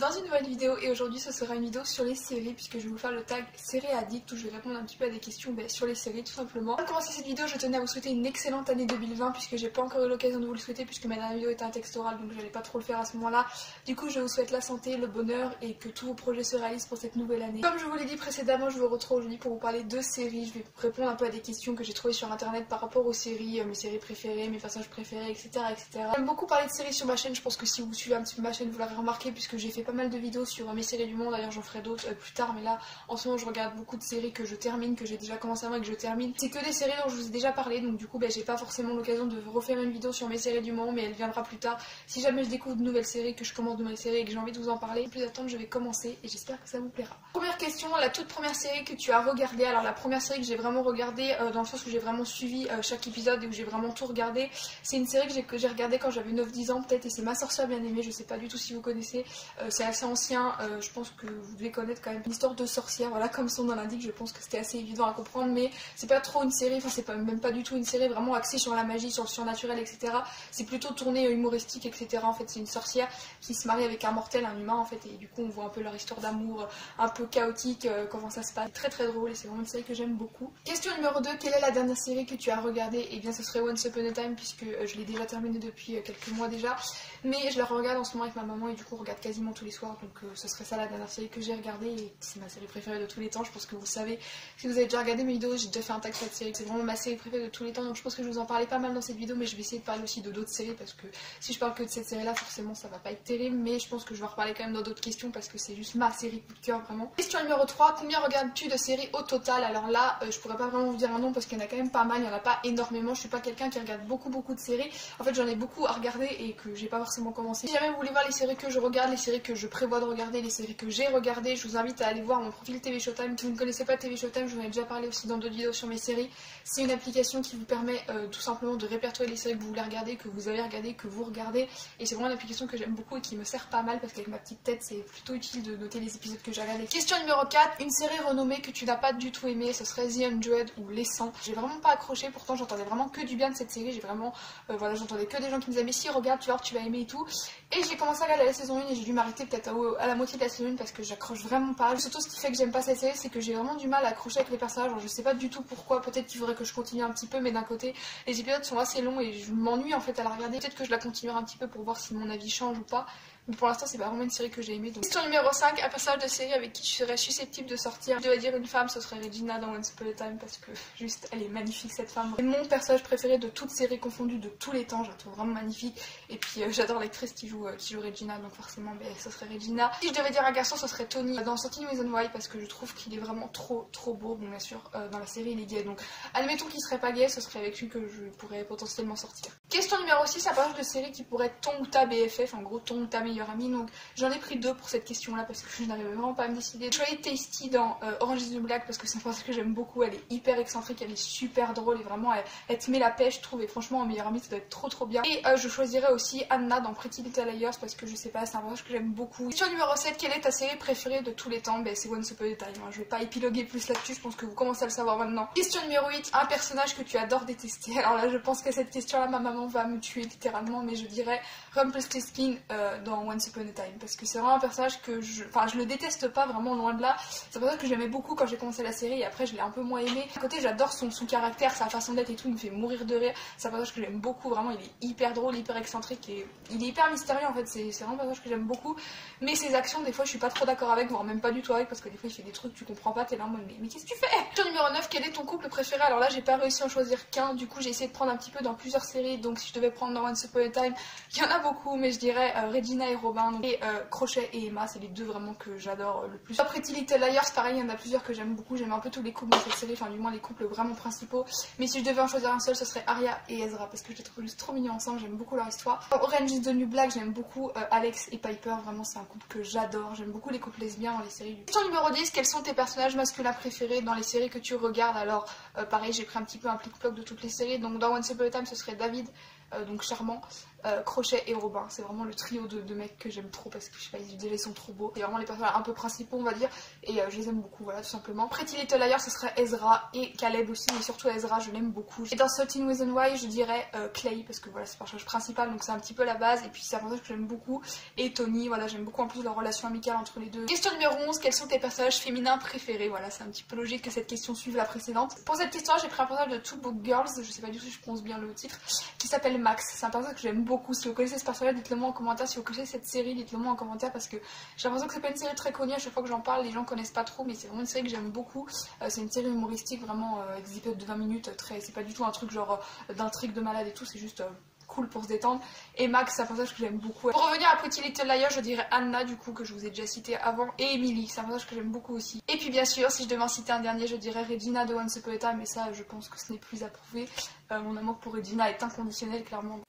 dans une nouvelle vidéo et aujourd'hui ce sera une vidéo sur les séries puisque je vais vous faire le tag série addict où je vais répondre un petit peu à des questions sur les séries tout simplement. Avant de commencer cette vidéo je tenais à vous souhaiter une excellente année 2020 puisque j'ai pas encore eu l'occasion de vous le souhaiter puisque ma dernière vidéo était un texte oral donc j'allais pas trop le faire à ce moment là. Du coup je vous souhaite la santé, le bonheur et que tous vos projets se réalisent pour cette nouvelle année. Comme je vous l'ai dit précédemment, je vous retrouve aujourd'hui pour vous parler de séries. Je vais répondre un peu à des questions que j'ai trouvées sur internet par rapport aux séries, mes séries préférées, mes passages préférés, etc. J'aime beaucoup parler de séries sur ma chaîne, je pense que si vous suivez un petit peu ma chaîne vous l'aurez remarqué puisque j'ai fait pas mal de vidéos sur mes séries du moment, d'ailleurs j'en ferai d'autres plus tard, mais là en ce moment je regarde beaucoup de séries que je termine, que j'ai déjà commencé avant et que je termine. C'est que des séries dont je vous ai déjà parlé, donc du coup j'ai pas forcément l'occasion de refaire une vidéo sur mes séries du moment, mais elle viendra plus tard. Si jamais je découvre de nouvelles séries, que je commence de nouvelles séries et que j'ai envie de vous en parler, plus attendre je vais commencer et j'espère que ça vous plaira. Première question, la toute première série que tu as regardée. Alors la première série que j'ai vraiment regardée dans le sens où j'ai vraiment suivi chaque épisode et où j'ai vraiment tout regardé, c'est une série que j'ai regardée quand j'avais 9-10 ans peut-être, et c'est Ma Sorcière Bien-Aimée. Je sais pas du tout si vous connaissez, c'est assez ancien, je pense que vous devez connaître quand même une histoire de sorcière, voilà, comme son nom l'indique. Je pense que c'était assez évident à comprendre, mais c'est pas trop une série, enfin c'est même pas du tout une série vraiment axée sur la magie, sur le surnaturel, etc. C'est plutôt tourné humoristique, etc. En fait c'est une sorcière qui se marie avec un mortel, un humain en fait, et du coup on voit un peu leur histoire d'amour un peu chaotique, comment ça se passe. C'est très drôle et c'est vraiment une série que j'aime beaucoup. Question numéro 2, quelle est la dernière série que tu as regardée? Et bien ce serait Once Upon a Time puisque je l'ai déjà terminée depuis quelques mois déjà, mais je la regarde en ce moment avec ma maman et du coup on regarde quasiment tous les soirs, donc ce serait ça la dernière série que j'ai regardée et c'est ma série préférée de tous les temps. Je pense que vous le savez, si vous avez déjà regardé mes vidéos, j'ai déjà fait un tag sur cette série, c'est vraiment ma série préférée de tous les temps, donc je pense que je vous en parlais pas mal dans cette vidéo, mais je vais essayer de parler aussi de d'autres séries parce que si je parle que de cette série là forcément ça va pas être terrible, mais je pense que je vais en reparler quand même dans d'autres questions parce que c'est juste ma série coup de cœur vraiment. Question numéro 3, combien regardes-tu de séries au total? Alors là je pourrais pas vraiment vous dire un nom parce qu'il y en a quand même pas mal, il y en a pas énormément, je suis pas quelqu'un qui regarde beaucoup de séries, en fait j'en ai beaucoup à regarder et que j'ai pas forcément commencé. Si jamais vous voulez voir les séries que je regarde, les séries que je prévois de regarder, les séries que j'ai regardées, je vous invite à aller voir mon profil TV Showtime. Si vous ne connaissez pas TV Showtime, je vous en ai déjà parlé aussi dans d'autres vidéos sur mes séries. C'est une application qui vous permet tout simplement de répertorier les séries que vous voulez regarder, que vous avez regardé, que vous regardez, et c'est vraiment une application que j'aime beaucoup et qui me sert pas mal parce qu'avec ma petite tête c'est plutôt utile de noter les épisodes que j'ai regardés. Question numéro 4, une série renommée que tu n'as pas du tout aimée, ce serait The 100 ou Les 100. J'ai vraiment pas accroché, pourtant j'entendais vraiment que du bien de cette série, j'ai vraiment voilà, j'entendais que des gens qui me disaient mais si regarde, tu vas voir, tu vas aimer et tout, et j'ai commencé à regarder la saison 1 et j'ai dû m'arrêter peut-être à la moitié de la saison 1 parce que j'accroche vraiment pas. Surtout ce qui fait que j'aime pas cette série, c'est que j'ai vraiment du mal à accrocher avec les personnages. Alors, je sais pas du tout pourquoi, peut-être qu'il faudrait que je continue un petit peu, mais d'un côté les épisodes sont assez longs et je m'ennuie en fait à la regarder. Peut-être que je la continuerai un petit peu pour voir si mon avis change ou pas. Mais pour l'instant c'est pas vraiment une série que j'ai aimée. Donc... Question numéro 5, un personnage de série avec qui tu serais susceptible de sortir. Je dois dire une femme, ce serait Regina dans Once Upon a Time parce que juste elle est magnifique cette femme. C'est mon personnage préféré de toutes séries confondues de tous les temps, je la trouve vraiment magnifique. Et puis j'adore l'actrice qui joue Regina, donc forcément ce serait Regina. Si je devais dire un garçon, ce serait Tony dans 13 Reasons Why parce que je trouve qu'il est vraiment trop beau. Bon bien sûr dans la série il est gay, donc admettons qu'il serait pas gay, ce serait avec lui que je pourrais potentiellement sortir. Question numéro 6, un personnage de série qui pourrait être ton ou ta BFF, en gros ton ou ta meilleure amie. Donc j'en ai pris 2 pour cette question là parce que je n'arrivais vraiment pas à me décider. J'ai choisi Tasty dans Orange is the New Black parce que c'est un personnage que j'aime beaucoup, elle est hyper excentrique, elle est super drôle et vraiment elle te met la pêche je trouve, et franchement en meilleure amie ça doit être trop bien. Et je choisirais aussi Anna dans Pretty Little Liars parce que je sais pas, c'est un personnage que j'aime beaucoup. Question numéro 7, quelle est ta série préférée de tous les temps? C'est Once Upon a Time, je vais pas épiloguer plus là-dessus, je pense que vous commencez à le savoir maintenant. Question numéro 8, un personnage que tu adores détester. Alors là je pense qu'à cette question là ma maman va me tuer littéralement, mais je dirais Rumpelstiltskin dans Once Upon a Time parce que c'est vraiment un personnage que je le déteste pas, vraiment loin de là. C'est un personnage que j'aimais beaucoup quand j'ai commencé la série et après je l'ai un peu moins aimé. À côté j'adore son caractère, sa façon d'être et tout, il me fait mourir de rire. C'est un personnage que j'aime beaucoup, vraiment il est hyper drôle, hyper excentrique et il est hyper mystérieux en fait, c'est vraiment un personnage que j'aime beaucoup. Mais ses actions des fois je suis pas trop d'accord avec, voire même pas du tout avec parce que des fois il fait des trucs tu comprends pas, t'es là en mode mais qu'est-ce que tu fais? Question numéro 9, quel est ton couple préféré? Alors là j'ai pas réussi à en choisir qu'un, du coup j'ai essayé de prendre un petit peu dans plusieurs séries, donc si je devais prendre dans Once Upon a Time, il y en a beaucoup mais je dirais Regina et Robin, donc, et Crochet et Emma, c'est les deux vraiment que j'adore le plus. Après Pretty Little Liars, pareil, il y en a plusieurs que j'aime beaucoup, j'aime un peu tous les couples dans cette série, enfin du moins les couples vraiment principaux, mais si je devais en choisir un seul ce serait Arya et Ezra parce que je les trouve juste trop mignons ensemble, j'aime beaucoup leur histoire. Orange is the New Black, j'aime beaucoup Alex et Piper, vraiment c'est un couple que j'adore, j'aime beaucoup les couples lesbiens dans les séries. Question numéro 10, quels sont tes personnages masculins préférés dans les séries que tu regardes? Alors pareil, j'ai pris un petit peu un plic-ploc de toutes les séries, donc dans Once Upon a Time ce serait David, donc charmant. Crochet et Robin. C'est vraiment le trio de mecs que j'aime trop parce que je sais pas, ils sont trop beaux. C'est vraiment les personnages un peu principaux on va dire et je les aime beaucoup, voilà tout simplement. Pretty Little Liars ce serait Ezra et Caleb aussi, mais surtout Ezra je l'aime beaucoup. Et dans 13 Reasons Why je dirais Clay parce que voilà c'est le personnage principal donc c'est un petit peu la base et puis c'est un personnage que j'aime beaucoup. Et Tony, voilà j'aime beaucoup en plus leur relation amicale entre les deux. Question numéro 11, quels sont tes personnages féminins préférés? Voilà c'est un petit peu logique que cette question suive la précédente. Pour cette question j'ai pris un personnage de Two Book Girls, je sais pas du tout si je prononce bien le titre, qui s'appelle Max. C'est un personnage que j'aime beaucoup. Si vous connaissez ce personnage dites-le moi en commentaire, si vous connaissez cette série dites-le moi en commentaire parce que j'ai l'impression que c'est pas une série très connue, à chaque fois que j'en parle les gens connaissent pas trop mais c'est vraiment une série que j'aime beaucoup. C'est une série humoristique vraiment avec des épisodes de 20 minutes, c'est pas du tout un truc genre d'intrigue de malade et tout, c'est juste cool pour se détendre. Et Max c'est un personnage que j'aime beaucoup. Pour revenir à Pretty Little Liars je dirais Anna du coup que je vous ai déjà cité avant et Emily, c'est un personnage que j'aime beaucoup aussi. Et puis bien sûr si je devais en citer un dernier je dirais Regina de Once Upon a Time mais ça je pense que ce n'est plus à prouver. Mon amour pour Regina est inconditionnel clairement.